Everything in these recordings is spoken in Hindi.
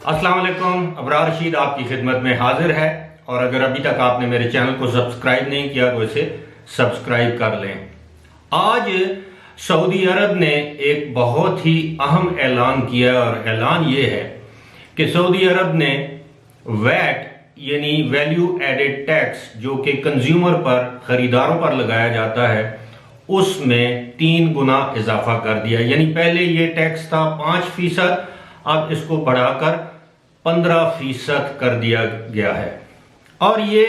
अस्सलाम वालेकुम। अबरार रशीद आपकी खिदमत में हाजिर है और अगर अभी तक आपने मेरे चैनल को सब्सक्राइब नहीं किया तो इसे सब्सक्राइब कर लें। आज सऊदी अरब ने एक बहुत ही अहम ऐलान किया और ऐलान ये है कि सऊदी अरब ने वैट यानी वैल्यू एडेड टैक्स जो कि कंज्यूमर पर खरीदारों पर लगाया जाता है उसमें 3 गुना इजाफा कर दिया। यानी पहले ये टैक्स था 5%, अब इसको बढ़ाकर 15% कर दिया गया है। और ये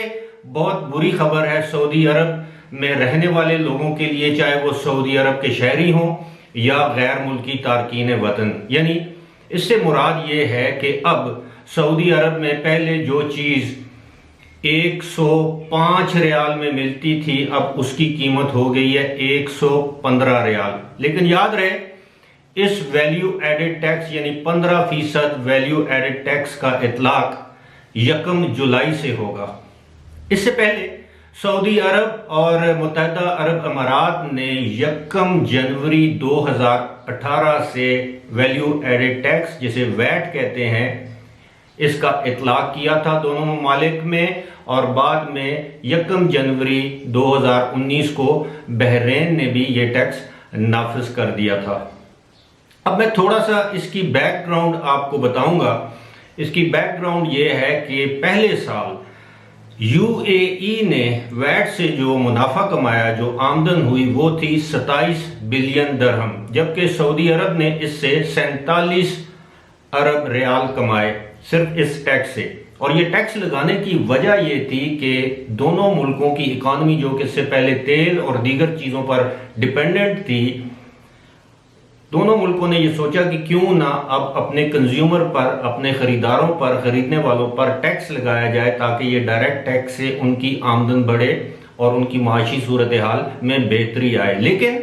बहुत बुरी खबर है सऊदी अरब में रहने वाले लोगों के लिए, चाहे वो सऊदी अरब के शहरी हों या गैर मुल्की तारकीन वतन। यानी इससे मुराद ये है कि अब सऊदी अरब में पहले जो चीज़ 105 रियाल में मिलती थी अब उसकी कीमत हो गई है 115 रियाल। लेकिन याद रहे इस वैल्यू एडेड टैक्स यानी 15% वैल्यू एडेड टैक्स का इतलाक 1 जुलाई से होगा। इससे पहले सऊदी अरब और मुत्तहिदा अरब अमारात ने 1 जनवरी 2018 से वैल्यू एडेड टैक्स जिसे वैट कहते हैं इसका इतलाक किया था दोनों ममालिक में, और बाद में 1 जनवरी 2019 को बहरीन ने भी ये टैक्स नाफिज कर दिया था। अब मैं थोड़ा सा इसकी बैकग्राउंड आपको बताऊंगा। इसकी बैकग्राउंड ये है कि पहले साल यूएई ने वैट से जो मुनाफा कमाया, जो आमदन हुई, वो थी 27 बिलियन दरहम, जबकि सऊदी अरब ने इससे 47 अरब रियाल कमाए सिर्फ इस टैक्स से। और ये टैक्स लगाने की वजह ये थी कि दोनों मुल्कों की इकॉनमी जो कि इससे पहले तेल और दीगर चीज़ों पर डिपेंडेंट थी, दोनों मुल्कों ने ये सोचा कि क्यों ना अब अपने कंज्यूमर पर, अपने खरीदारों पर, खरीदने वालों पर टैक्स लगाया जाए ताकि ये डायरेक्ट टैक्स से उनकी आमदन बढ़े और उनकी माशी सूरत हाल में बेहतरी आए। लेकिन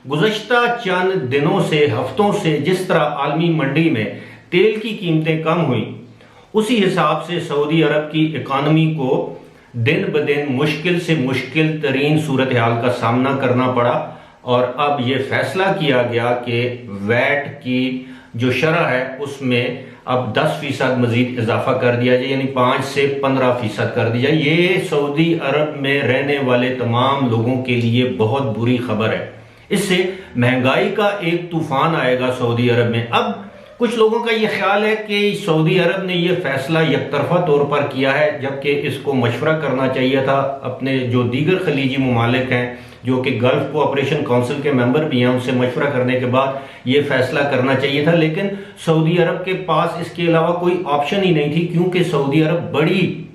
गुज़श्ता चंद दिनों से, हफ्तों से जिस तरह आलमी मंडी में तेल की कीमतें कम हुई, उसी हिसाब से सऊदी अरब की इकॉनमी को दिन ब दिन मुश्किल से मुश्किल तरीन सूरत हाल का सामना करना पड़ा। और अब ये फैसला किया गया कि वैट की जो शरह है उसमें अब 10% मजीद इजाफा कर दिया जाए, यानी 5 से 15% कर दिया। ये सऊदी अरब में रहने वाले तमाम लोगों के लिए बहुत बुरी खबर है। इससे महंगाई का एक तूफान आएगा सऊदी अरब में। अब कुछ लोगों का ये ख्याल है कि सऊदी अरब ने यह फैसला एकतरफा तौर पर किया है, जबकि इसको मशवरा करना चाहिए था अपने जो दीगर खलीजी ममालिक हैं जो कि गल्फ कोऑपरेशन काउंसिल के मेंबर भी हैं, उनसे मशवरा करने के बाद ये फैसला करना चाहिए था। लेकिन सऊदी अरब के पास इसके अलावा कोई ऑप्शन ही नहीं थी, क्योंकि सऊदी अरब बड़ी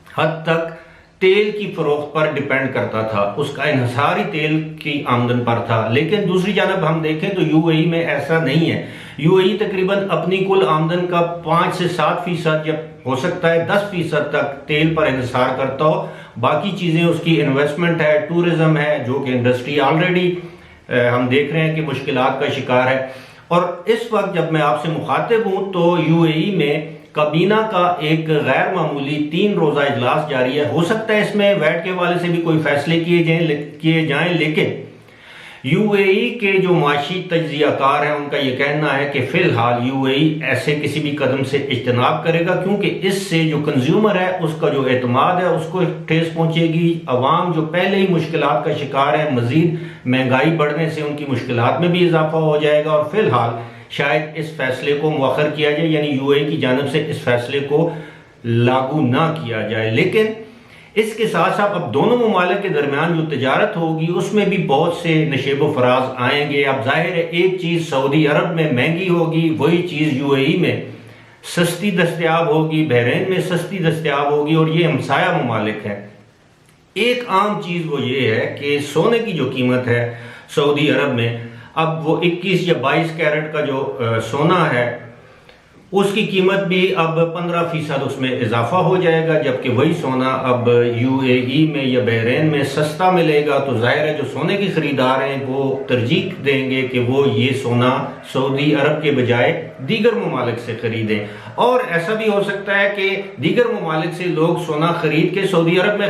हद तक तेल की फरोख्त पर डिपेंड करता था, उसका इन्हिसार ही तेल की आमदन पर था। लेकिन दूसरी जानब हम देखें तो यूएई में ऐसा नहीं है। यूएई तकरीबन अपनी कुल आमदन का 5 से 7%, जब हो सकता है 10% तक तेल पर इन्हिसार करता हो। बाकी चीज़ें उसकी इन्वेस्टमेंट है, टूरिज्म है, जो कि इंडस्ट्री ऑलरेडी हम देख रहे हैं कि मुश्किलात का शिकार है। और इस वक्त जब मैं आपसे मुखातिब हूँ तो यूएई में काबीना का एक गैर मामूली 3 रोज़ा इजलास जारी है। हो सकता है इसमें वैट के हवाले से भी कोई फैसले किए जाएं, लेकिन यूएई के जो माशी तज्जियाकार हैं उनका ये कहना है कि फिलहाल यूएई ऐसे किसी भी कदम से इज्तनाब करेगा, क्योंकि इससे जो कंज्यूमर है उसका जो एतमाद है उसको ठेस पहुंचेगी। अवाम जो पहले ही मुश्किलात का शिकार है, मजीद महंगाई बढ़ने से उनकी मुश्किलात में भी इजाफा हो जाएगा। और फिलहाल शायद इस फैसले को मुअख्खर किया जाए, यानी यूएई की जानिब से इस फैसले को लागू ना किया जाए। लेकिन इसके साथ साथ अब दोनों ममालिक के दरमियान जो तजारत होगी उसमें भी बहुत से नशेब व फराज आएंगे। अब जाहिर है एक चीज़ सऊदी अरब में महंगी होगी, वही चीज़ यूएई में सस्ती दस्तयाब होगी, बहरीन में सस्ती दस्तयाब होगी, और ये हमसाया ममालिक हैं। एक आम चीज़ वो ये है कि सोने की जो कीमत है सऊदी अरब में, अब वो 21 या 22 कैरेट का जो सोना है उसकी कीमत भी अब 15% उसमें इजाफा हो जाएगा, जबकि वही सोना अब यूएई में या बहरीन में सस्ता मिलेगा। तो जाहिर है जो सोने के खरीदार हैं वो तरजीह देंगे कि वो ये सोना सऊदी अरब के बजाय दीगर ममालिक से खरीदें। और ऐसा भी हो सकता है कि दीगर ममालिक से लोग सोना खरीद के सऊदी अरब में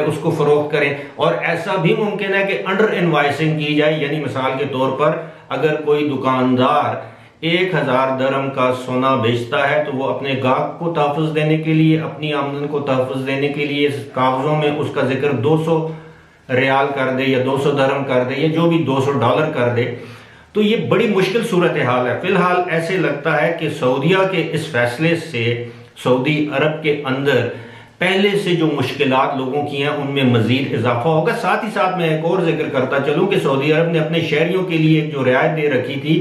उसको फरोख्त करें। और ऐसा भी मुमकिन है कि अंडर इनवाइसिंग की जाए, यानी मिसाल के तौर पर अगर कोई दुकानदार 1000 दरहम का सोना बेचता है तो वो अपने गाहक को तहफ़्फ़ुज़ देने के लिए, अपनी आमदन को तहफ़्फ़ुज़ देने के लिए इस कागज़ों में उसका जिक्र 200 रियाल कर दे या 200 दरहम कर दे या जो भी $200 कर दे, तो ये बड़ी मुश्किल सूरत हाल है। फिलहाल ऐसे लगता है कि सऊदीया के इस फैसले से सऊदी अरब के अंदर पहले से जो मुश्किलात लोगों की हैं उनमें मजीद इजाफा होगा। साथ ही साथ मैं एक और जिक्र करता चलूं कि सऊदी अरब ने अपने शहरियों के लिए एक जो रियायत दे रखी थी,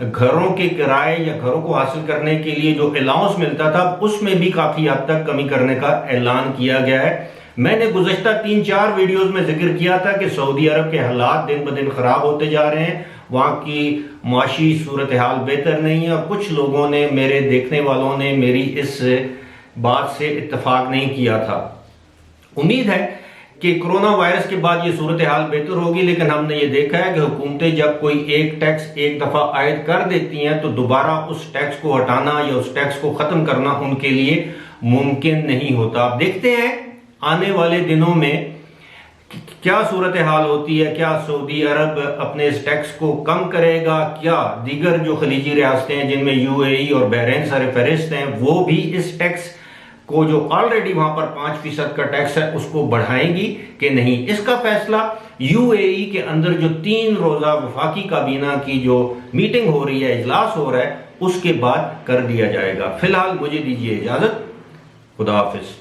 घरों के किराए या घरों को हासिल करने के लिए जो अलाउंस मिलता था उसमें भी काफी हद तक कमी करने का ऐलान किया गया है। मैंने गुज़श्ता 3-4 वीडियोस में जिक्र किया था कि सऊदी अरब के हालात दिन ब दिन खराब होते जा रहे हैं, वहाँ की माशी सूरत हाल बेहतर नहीं है और कुछ लोगों ने, मेरे देखने वालों ने मेरी इस बात से इत्तेफाक नहीं किया था। उम्मीद है कि कोरोना वायरस के बाद ये सूरत हाल बेहतर होगी, लेकिन हमने ये देखा है कि हुकूमतें जब कोई एक टैक्स एक दफ़ा आयद कर देती हैं तो दोबारा उस टैक्स को हटाना या उस टैक्स को ख़त्म करना उनके लिए मुमकिन नहीं होता। आप देखते हैं आने वाले दिनों में क्या सूरत हाल होती है, क्या सऊदी अरब अपने इस टैक्स को कम करेगा, क्या दीगर जो खलीजी रियासतें हैं जिनमें यूएई और बहरीन सर फहरिस्त हैं वो भी इस टैक्स को जो ऑलरेडी वहां पर 5% का टैक्स है उसको बढ़ाएंगी कि नहीं। इसका फैसला यूएई के अंदर जो 3 रोजा वफाकी काबीना की जो मीटिंग हो रही है, इजलास हो रहा है, उसके बाद कर दिया जाएगा। फिलहाल मुझे दीजिए इजाजत, खुदा हाफिज।